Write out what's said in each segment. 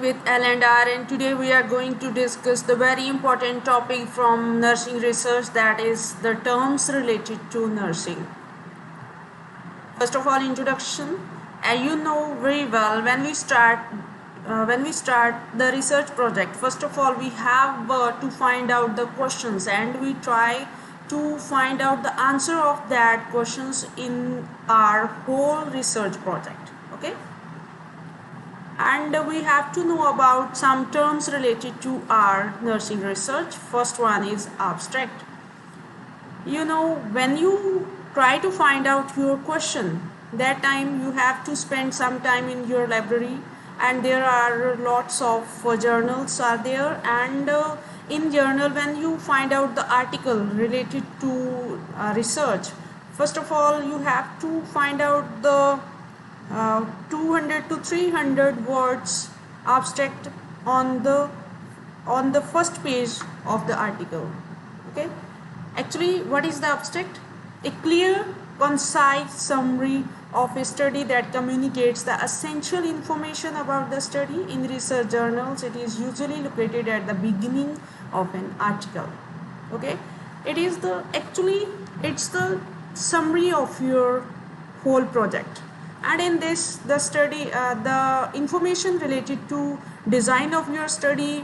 with L and R, and today we are going to discuss the very important topic from nursing research, that is the terms related to nursing. First of all, introduction. You know very well when we start the research project, first of all we have to find out the questions and we try to find out the answer of that questions in our whole research project. Okay, and we have to know about some terms related to our nursing research. First one is abstract. You know, when you try to find out your question, that time you have to spend some time in your library, and there are lots of journals are there, and in journal when you find out the article related to research, first of all you have to find out the 200 to 300 words abstract on the first page of the article. Okay, actually what is the abstract? A clear, concise summary of a study that communicates the essential information about the study. In research journals, it is usually located at the beginning of an article. Okay, it's the summary of your whole project. And in this, the information related to design of your study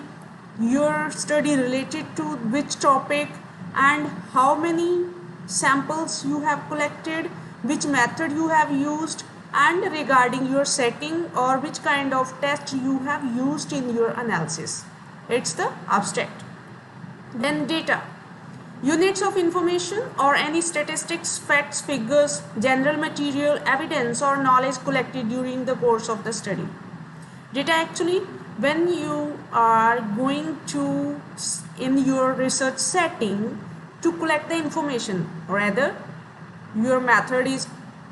related to which topic, and how many samples you have collected, which method you have used, and regarding your setting or which kind of test you have used in your analysis. It's the abstract. Then data. Units of information or any statistics, facts, figures, general material, evidence or knowledge collected during the course of the study. Data, actually, when you are going to in your research setting to collect the information, rather your method is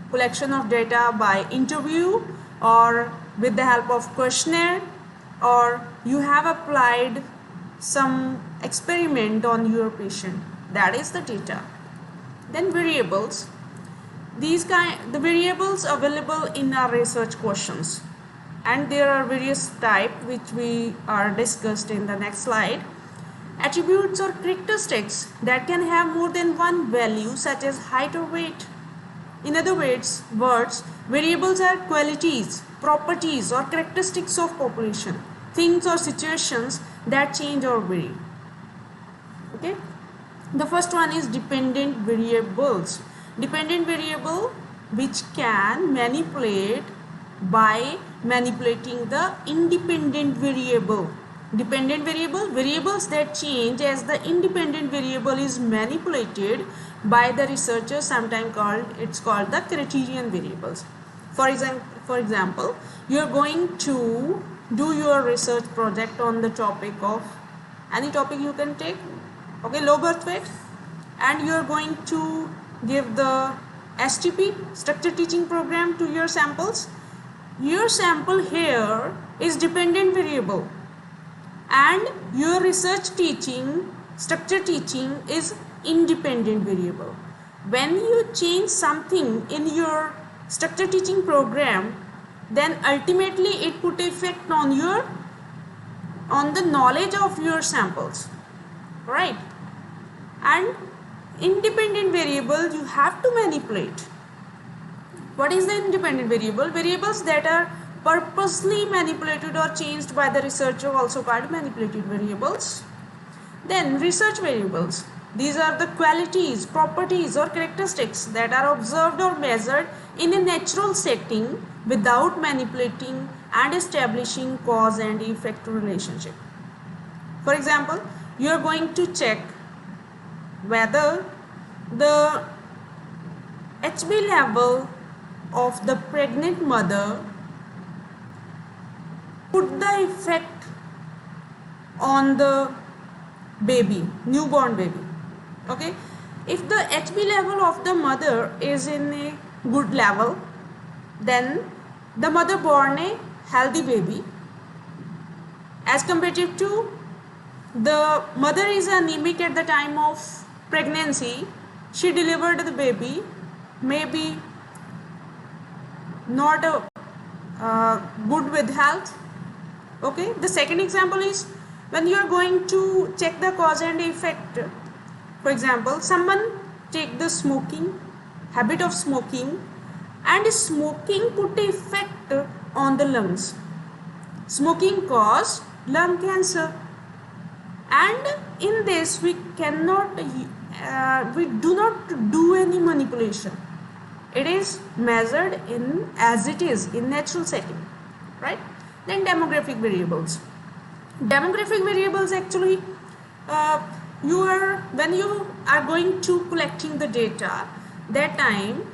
collection of data by interview or with the help of questionnaire, or you have applied some experiment on your patient. That is the data. Then variables. The variables available in our research questions, and there are various types which we are discussed in the next slide. Attributes or characteristics that can have more than one value, such as height or weight. In other words, variables are qualities, properties or characteristics of population, things or situations that change or vary. Okay, the first one is dependent variables. Dependent variable which can manipulate by manipulating the independent variable. Dependent variable, variables that change as the independent variable is manipulated by the researcher, sometimes called the criterion variables. For example, you are going to do your research project on the topic of any topic you can take, okay, low birth weight, and you are going to give the STP, structured teaching program, to your samples. Your sample here is dependent variable, and your research teaching, structured teaching, is independent variable. When you change something in your structured teaching program, then ultimately it put effect on the knowledge of your samples, right? And independent variable you have to manipulate. What is the independent variable? Variables that are purposely manipulated or changed by the researcher, also called manipulated variables. Then research variables. These are the qualities, properties or characteristics that are observed or measured in a natural setting without manipulating and establishing cause and effect relationship. For example, you are going to check whether the HB level of the pregnant mother put the effect on the baby, newborn baby. Okay, if the HB level of the mother is in a good level, then the mother born a healthy baby, as compared to the mother is anemic at the time of pregnancy, she delivered the baby, maybe not good with health, Okay, the second example is when you are going to check the cause and effect. For example, someone take the smoking, habit of smoking, and smoking put effect on the lungs. Smoking cause lung cancer, and in this we cannot we do not do any manipulation. It is measured in as it is in natural setting, right? Then demographic variables. Demographic variables actually you are when you are going to collecting the data, that time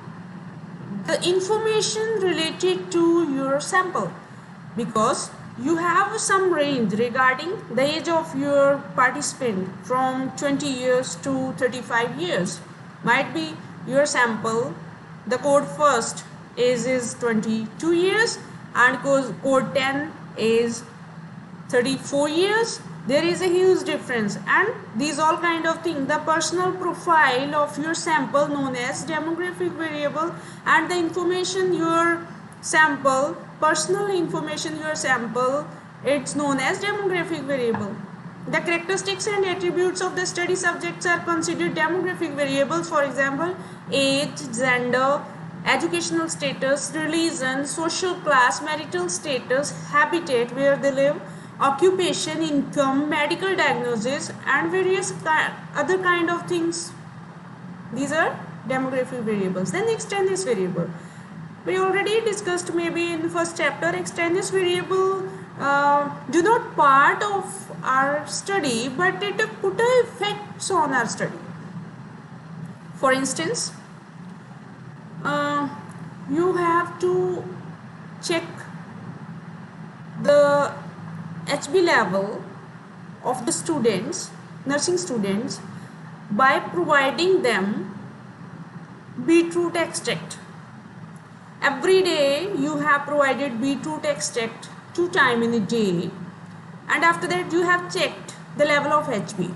the information related to your sample, because you have some range regarding the age of your participant from 20 years to 35 years. Might be your sample, the code first is 22 years and code 10 is 34 years. There is a huge difference, and these all kind of things, the personal profile of your sample known as demographic variable, and the information your sample, personal information your sample, it's known as demographic variable. The characteristics and attributes of the study subjects are considered demographic variables. For example, age, gender, educational status, religion, social class, marital status, habitat where they live, occupation, income, medical diagnosis, and various other kind of things. These are demographic variables. Then extraneous variable. We already discussed maybe in the first chapter. Extraneous variable do not part of our study, but it put effects on our study. For instance, you have to check the HB level of the students, nursing students, by providing them beetroot extract. Every day you have provided beetroot extract 2 times in a day, and after that you have checked the level of HB,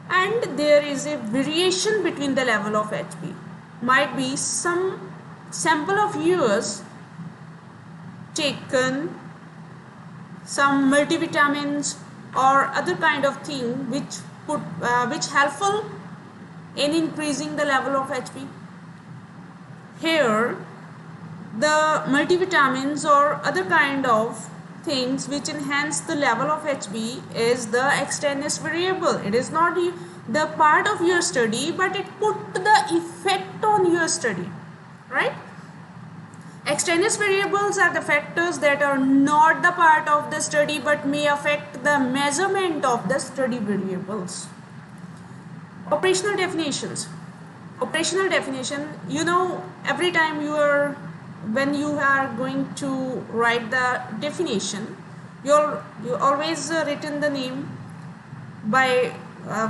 and there is a variation between the level of HB. Might be some sample of yours taken some multivitamins or other kind of thing which helpful in increasing the level of HB. Here the multivitamins or other kind of things which enhance the level of HB is the extraneous variable. It is not the part of your study, but it put the effect on your study, right? Extraneous variables are the factors that are not the part of the study but may affect the measurement of the study variables. Operational definitions. Operational definition, you know, every time when you are going to write the definition, you always written the name by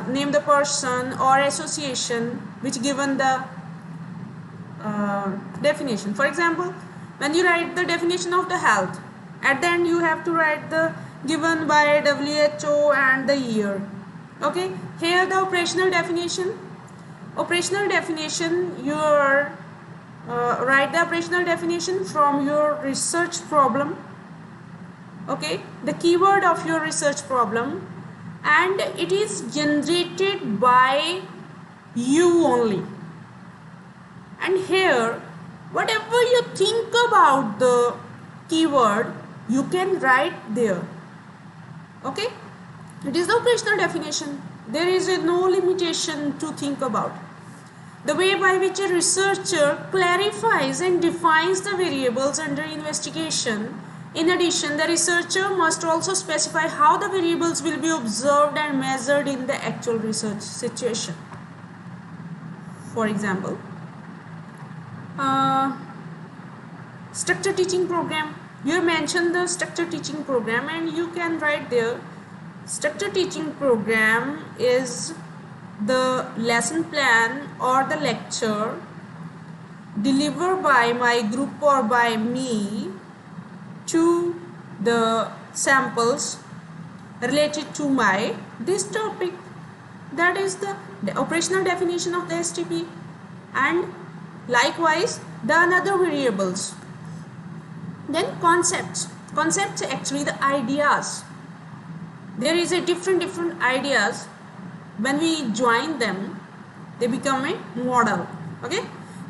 name the person or association which given the definition. For example, when you write the definition of the health, at the end you have to write the given by WHO and the year. Okay, here the operational definition. Operational definition, you write the operational definition from your research problem. Okay, the keyword of your research problem, and it is generated by you only. And here, whatever you think about the keyword, you can write there. Okay, it is the operational definition. There is no limitation to think about. The way by which a researcher clarifies and defines the variables under investigation. In addition, the researcher must also specify how the variables will be observed and measured in the actual research situation. For example, structure teaching program. You mention the structure teaching program and you can write there. Structure teaching program is the lesson plan or the lecture delivered by my group or by me to the samples related to this topic. That is the operational definition of the STP. And likewise the another variables. Then concepts. Concepts actually the ideas. There is a different ideas. When we join them, they become a model. Okay,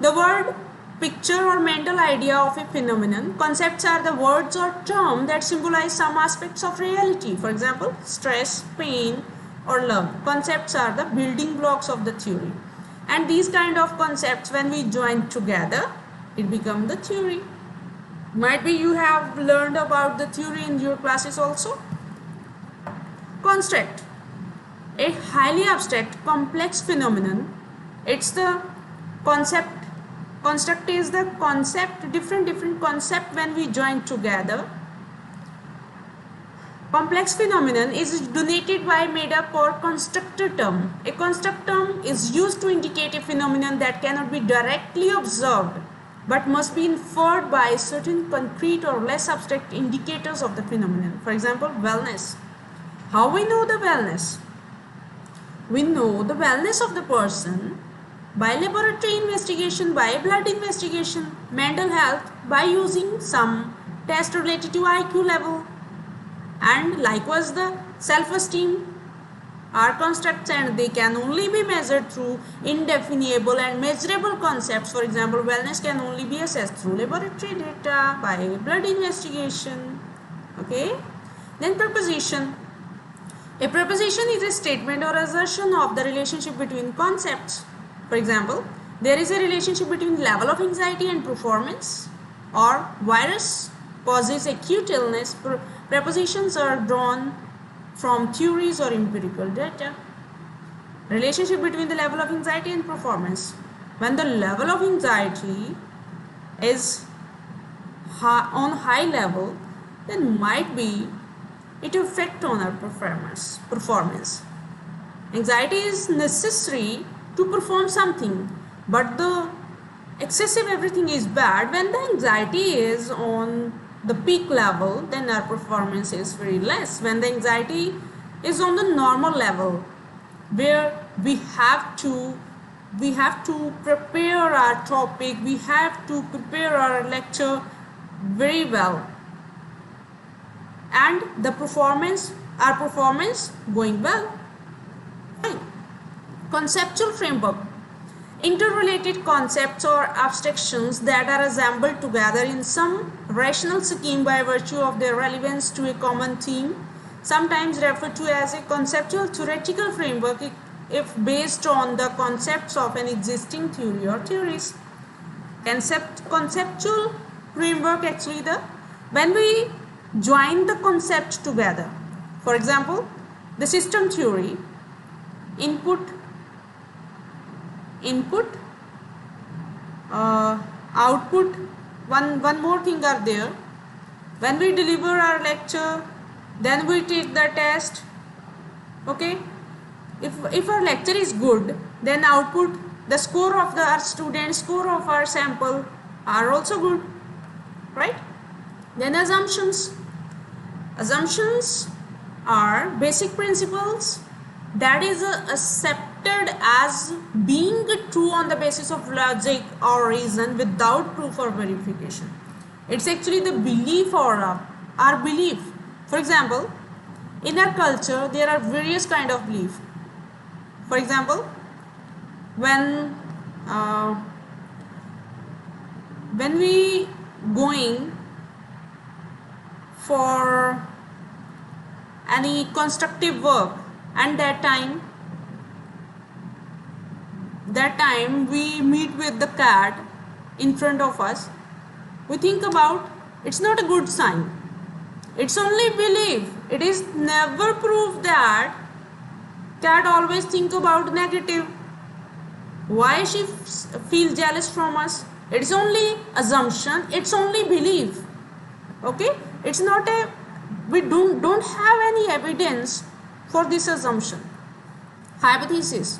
the word picture or mental idea of a phenomenon. Concepts are the words or terms that symbolize some aspects of reality. For example, stress, pain, or love. Concepts are the building blocks of the theory, and these kind of concepts, when we join together, it becomes the theory. Might be you have learned about the theory in your classes also. Construct, a highly abstract complex phenomenon. It's the concept. Construct is the concept, different concept when we join together. Complex phenomenon is denoted by made up or constructor term. A construct term is used to indicate a phenomenon that cannot be directly observed but must be inferred by certain concrete or less abstract indicators of the phenomenon. For example, wellness. How we know the wellness? We know the wellness of the person by laboratory investigation, by blood investigation. Mental health by using some test related to IQ level, and likewise the self-esteem are constructs, and they can only be measured through indefinable and measurable concepts. For example, wellness can only be assessed through laboratory data, by blood investigation. Okay, then proposition. A proposition is a statement or assertion of the relationship between concepts. For example, there is a relationship between level of anxiety and performance, or virus causes acute illness. Propositions are drawn from theories or empirical data. Relationship between the level of anxiety and performance. When the level of anxiety is on high level, then might be it affect on our performance. Anxiety is necessary to perform something, but the excessive everything is bad. When the anxiety is on the peak level, then our performance is very less. When the anxiety is on the normal level, where we have to prepare our topic, we have to prepare our lecture very well, and the our performance going well. Right. Conceptual framework. Interrelated concepts or abstractions that are assembled together in some rational scheme by virtue of their relevance to a common theme, sometimes referred to as a conceptual theoretical framework if based on the concepts of an existing theory or theories. Conceptual framework actually when we join the concept together. For example, the system theory, input, output, one more thing are there. When we deliver our lecture, then we take the test. Okay, if our lecture is good, then output, the score of our students, score of our sample are also good, right? Then assumptions are basic principles that is accepted as being true on the basis of logic or reason without proof or verification. It's actually the belief or our belief. For example, in our culture there are various kind of belief. For example, when we going for any constructive work, and that time we meet with the cat in front of us, we think about it's not a good sign. It's only belief. It is never proof that cat always think about negative. Why she feel jealous from us? It's only assumption. It's only belief. Okay, it's not a, we don't have any evidence for this assumption. Hypothesis,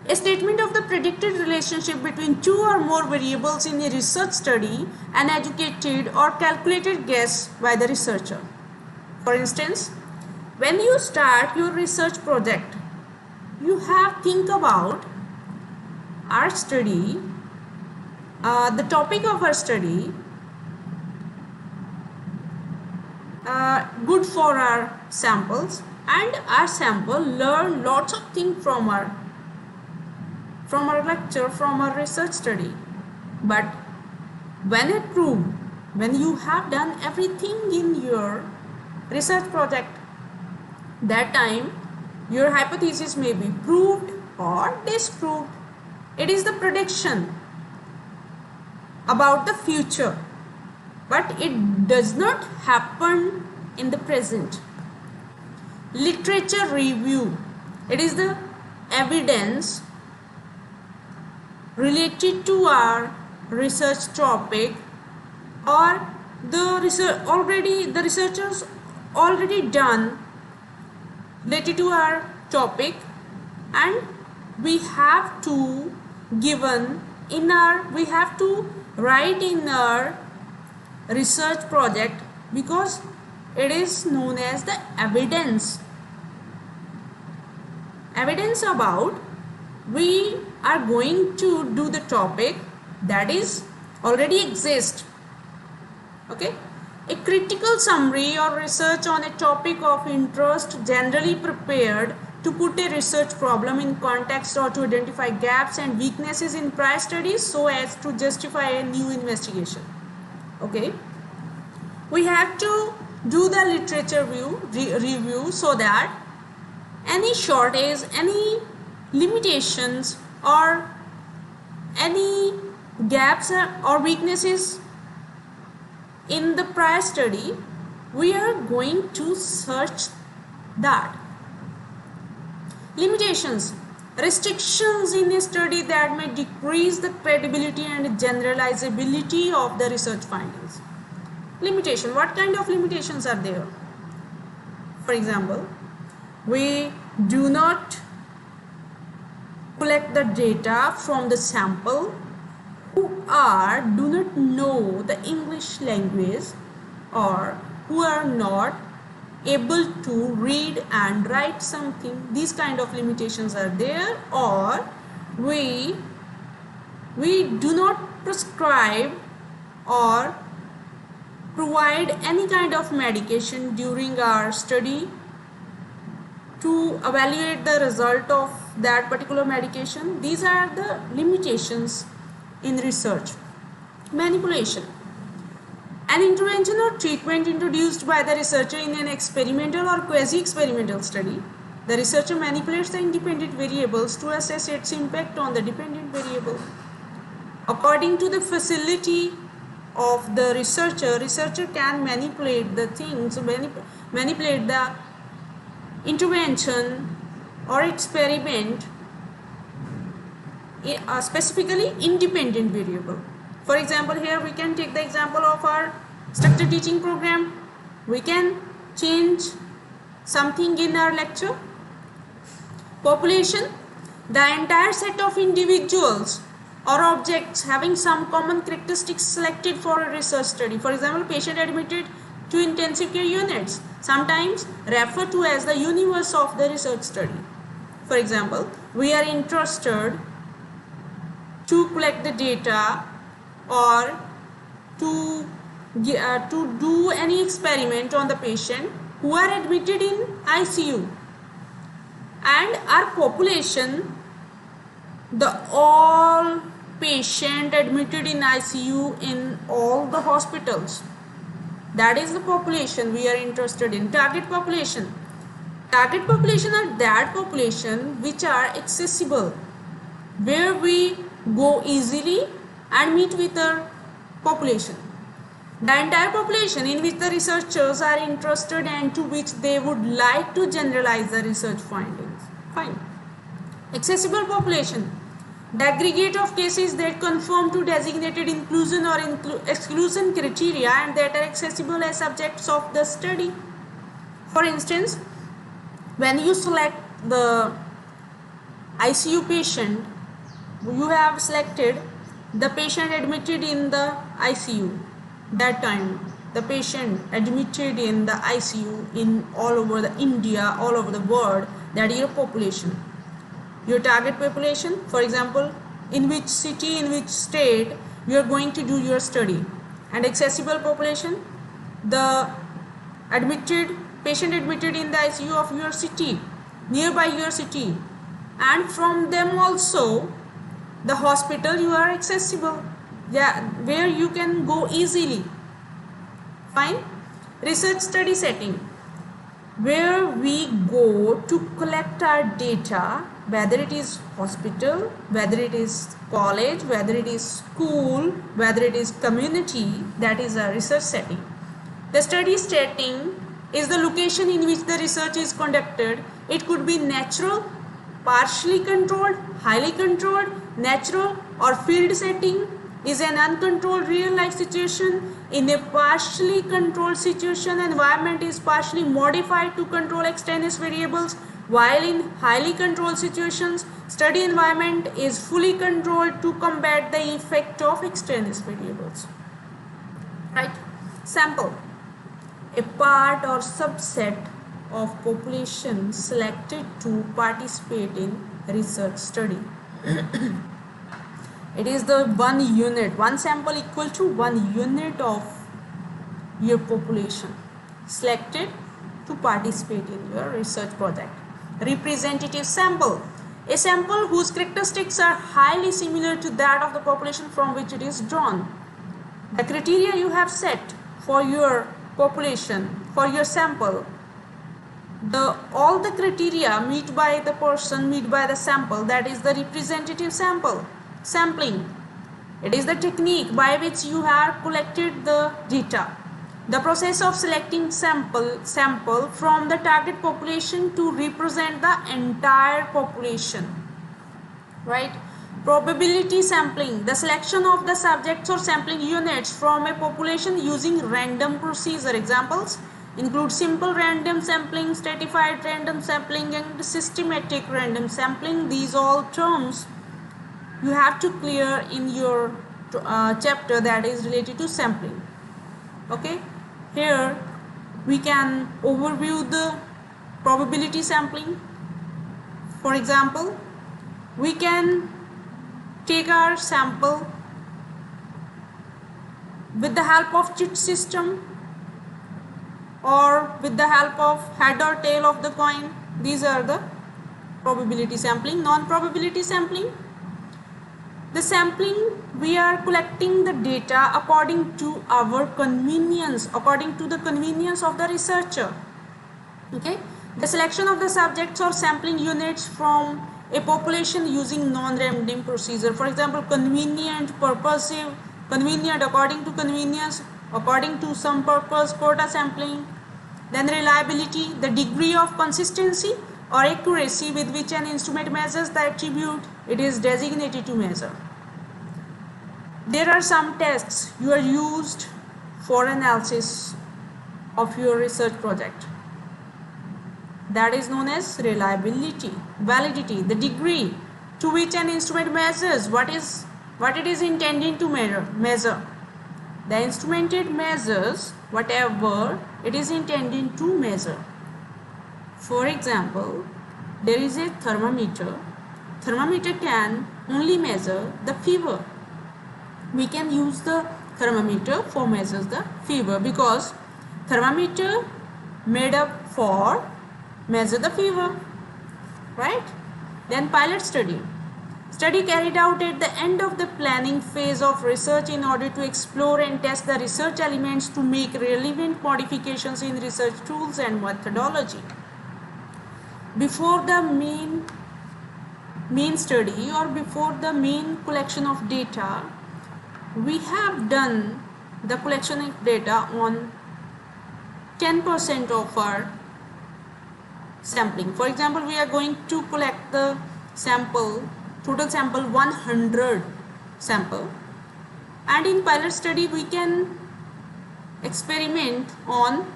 a statement of the predicted relationship between two or more variables in a research study, an educated or calculated guess by the researcher. For instance, when you start your research project, you have think about our study, the topic of our study, good for our samples, and our sample learn lots of things from our lecture, from our research study. But when it proved, when you have done everything in your research project, that time your hypothesis may be proved or disproved. It is the prediction about the future, but it does not happen in the present. Literature review, it is the evidence related to our research topic, or the researchers already done related to our topic, and we have to write in our research project, because it is known as the evidence about we are going to do the topic that is already exist. Okay, a critical summary or research on a topic of interest, generally prepared to put a research problem in context or to identify gaps and weaknesses in prior studies so as to justify a new investigation. Okay, we have to do the literature review so that any shortage, any limitations, or any gaps or weaknesses in the prior study, we are going to search that. Limitations, restrictions in a study that may decrease the credibility and generalizability of the research findings. Limitation, what kind of limitations are there? For example, we do not collect the data from the sample who do not know the English language, or who are not able to read and write something. These kind of limitations are there. Or we do not prescribe or provide any kind of medication during our study to evaluate the result of that particular medication. These are the limitations in research. Manipulation, an intervention or treatment introduced by the researcher in an experimental or quasi-experimental study. The researcher manipulates the independent variables to assess its impact on the dependent variable. According to the facility of the researcher can manipulate the things, manipulate the intervention or experiment, specifically independent variable. For example, here we can take the example of our structured teaching program. We can change something in our lecture. Population, the entire set of individuals or objects having some common characteristics selected for a research study. For example, patient admitted to intensive care units, sometimes referred to as the universe of the research study. For example, we are interested to collect the data or to do any experiment on the patient who are admitted in ICU, and our population, the all patient admitted in ICU in all the hospitals. That is the population we are interested in. Target population are that population which are accessible, where we go easily and meet with our population. The entire population in which the researchers are interested and to which they would like to generalize the research findings. Fine. Accessible population, the aggregate of cases that conform to designated inclusion or exclusion criteria and that are accessible as subjects of the study. For instance, when you select the ICU patient, you have selected the patient admitted in the ICU. That time the patient admitted in the ICU in all over the India, all over the world, that is your population. Your target population, for example, in which city, in which state you are going to do your study. And accessible population, the patient admitted in the ICU of your city, nearby your city, and from them also the hospital you are accessible, yeah, where you can go easily. Fine. Research study setting, where we go to collect our data, whether it is hospital, whether it is college, whether it is school, whether it is community, that is a research setting. The study setting is the location in which the research is conducted. It could be natural, partially controlled, highly controlled. Natural or field setting is an uncontrolled real life situation. In a partially controlled situation, environment is partially modified to control extraneous variables, while in highly controlled situations, study environment is fully controlled to combat the effect of extraneous variables. Right? Sample. A part or subset of population selected to participate in research study. It is the one sample equal to 1 unit of your population selected to participate in your research project. Representative sample, a sample whose characteristics are highly similar to that of the population from which it is drawn. The criteria you have set for your population, for your sample, all the criteria meet by the person, meet by the sample, that is the representative sample. Sampling, it is the technique by which you have collected the data. The process of selecting sample from the target population to represent the entire population. Right? Probability sampling, the selection of the subjects or sampling units from a population using random procedure. Examples include simple random sampling, stratified random sampling, and systematic random sampling. These all terms you have to clear in your chapter that is related to sampling. Okay, here we can overview the probability sampling. For example, we can take our sample with the help of chit system or with the help of head or tail of the coin. These are the probability sampling. Non-probability sampling, the sampling, we are collecting the data according to our convenience, according to the convenience of the researcher. Okay, the selection of the subjects or sampling units from a population using non-random procedure. For example, convenient, purposive, convenient according to convenience, according to some purpose, quota sampling. Then reliability, the degree of consistency or accuracy with which an instrument measures the attribute it is designated to measure. There are some tests you are used for analysis of your research project. That is known as reliability. Validity, the degree to which an instrument measures what it is intended to measure. The instrument measures whatever it is intended to measure. For example, there is a thermometer. Thermometer can only measure the fever. We can use the thermometer for measures the fever because thermometer made up for measure the fever, right? Then pilot study. Study carried out at the end of the planning phase of research in order to explore and test the research elements to make relevant modifications in research tools and methodology. Before the main study or before the main collection of data, we have done the collection of data on 10% of our sampling. For example, we are going to collect the sample, total sample 100 sample, and in pilot study we can experiment on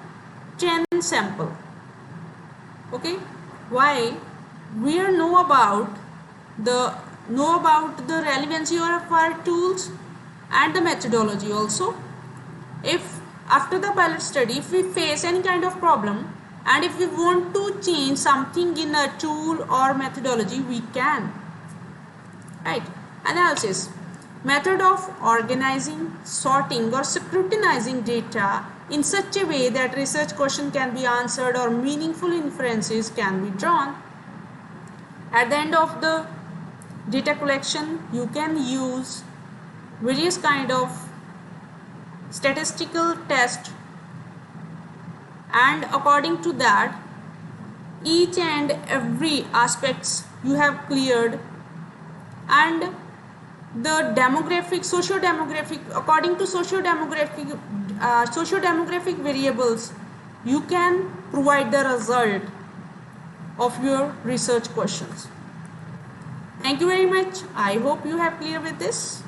10 sample. Okay, why? We know about the relevancy of our tools and the methodology also. If after the pilot study, if we face any kind of problem and if we want to change something in a tool or methodology, we can. Right? Analysis. Method of organizing, sorting or scrutinizing data in such a way that research question can be answered or meaningful inferences can be drawn. At the end of the data collection, you can use various kind of statistical test, and according to that each and every aspects you have cleared, and the demographic, socio-demographic, according to socio-demographic variables you can provide the result of your research questions. Thank you very much. I hope you have clear with this.